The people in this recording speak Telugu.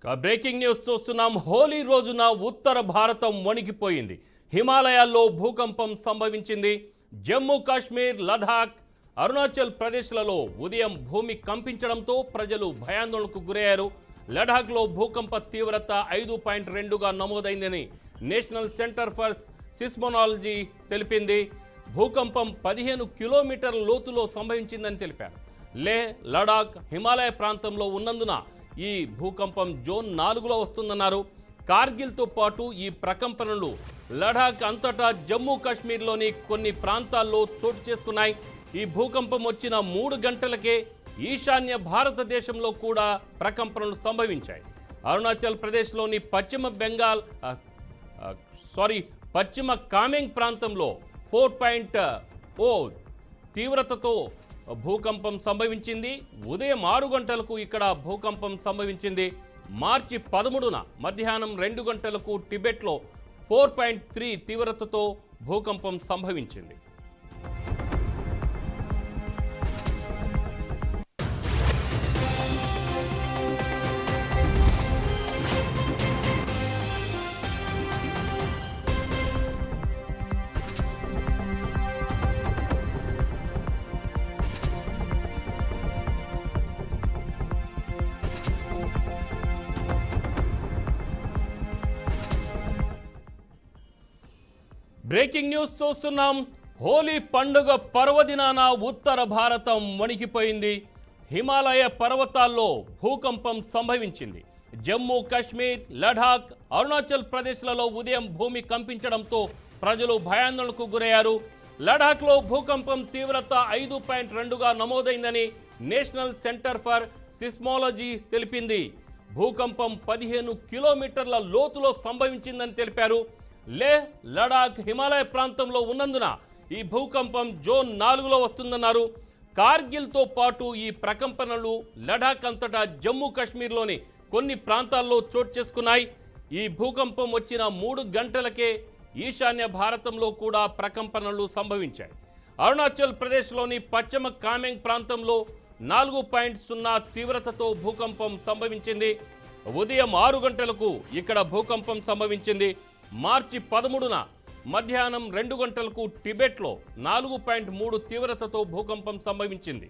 బ్రేకింగ్ న్యూస్ చూస్తున్నాం. హోలీ రోజున ఉత్తర భారతం వణికిపోయింది. హిమాలయాల్లో భూకంపం సంభవించింది. జమ్మూ కాశ్మీర్, లడాక్, అరుణాచల్ ప్రదేశ్లలో ఉదయం భూమి కంపించడంతో ప్రజలు భయాందోళనకు గురయ్యారు. లడాఖ్లో భూకంప తీవ్రత 5.2గా నమోదైందని నేషనల్ సెంటర్ ఫర్ సిస్మోనాలజీ తెలిపింది. భూకంపం 15 కిలోమీటర్ల లోతులో సంభవించిందని తెలిపారు. లే, లడాక్ హిమాలయ ప్రాంతంలో ఉన్నందున ఈ భూకంపం జోన్ 4లో వస్తుందన్నారు. కార్గిల్తో పాటు ఈ ప్రకంపనలు లడాక్ అంతటా జమ్మూ కాశ్మీర్లోని కొన్ని ప్రాంతాల్లో చోటు చేసుకున్నాయి. ఈ భూకంపం వచ్చిన 3 గంటలకే ఈశాన్య భారతదేశంలో కూడా ప్రకంపనలు సంభవించాయి. అరుణాచల్ ప్రదేశ్లోని పశ్చిమ కామెంగ్ ప్రాంతంలో 4.0 తీవ్రతతో భూకంపం సంభవించింది. ఉదయం 6 గంటలకు ఇక్కడ భూకంపం సంభవించింది. మార్చి 13న మధ్యాహ్నం 2 గంటలకు టిబెట్లో 4.3 తీవ్రతతో భూకంపం సంభవించింది. బ్రేకింగ్ న్యూస్ చూస్తున్నాం. హోలీ పండుగ పర్వదినాన ఉత్తర భారతం వణికిపోయింది. హిమాలయ పర్వతాల్లో భూకంపం సంభవించింది. జమ్మూ కాశ్మీర్, లడాక్, అరుణాచల్ ప్రదేశ్లలో ఉదయం భూమి కంపించడంతో ప్రజలు భయాందోళనకు గురయ్యారు. లడాఖ్లో భూకంపం తీవ్రత 5.2గా నమోదైందని నేషనల్ సెంటర్ ఫర్ సిస్మోలజీ తెలిపింది. భూకంపం 15 కిలోమీటర్ల లోతులో సంభవించిందని తెలిపారు. లే, లడాక్ హిమాలయ ప్రాంతంలో ఉన్నందున ఈ భూకంపం జోన్ 4లో వస్తుందన్నారు. కార్గిల్తో పాటు ఈ ప్రకంపనలు లడాక్ అంతటా జమ్మూ కాశ్మీర్లోని కొన్ని ప్రాంతాల్లో చోటు చేసుకున్నాయి. ఈ భూకంపం వచ్చిన 3 గంటలకే ఈశాన్య భారతంలో కూడా ప్రకంపనలు సంభవించాయి. అరుణాచల్ ప్రదేశ్లోని పశ్చిమ కామెంగ్ ప్రాంతంలో 4.0 తీవ్రతతో భూకంపం సంభవించింది. ఉదయం 6 గంటలకు ఇక్కడ భూకంపం సంభవించింది. మార్చి 13న మధ్యాహ్నం 2 గంటలకు టిబెట్లో 4.3 తీవ్రతతో భూకంపం సంభవించింది.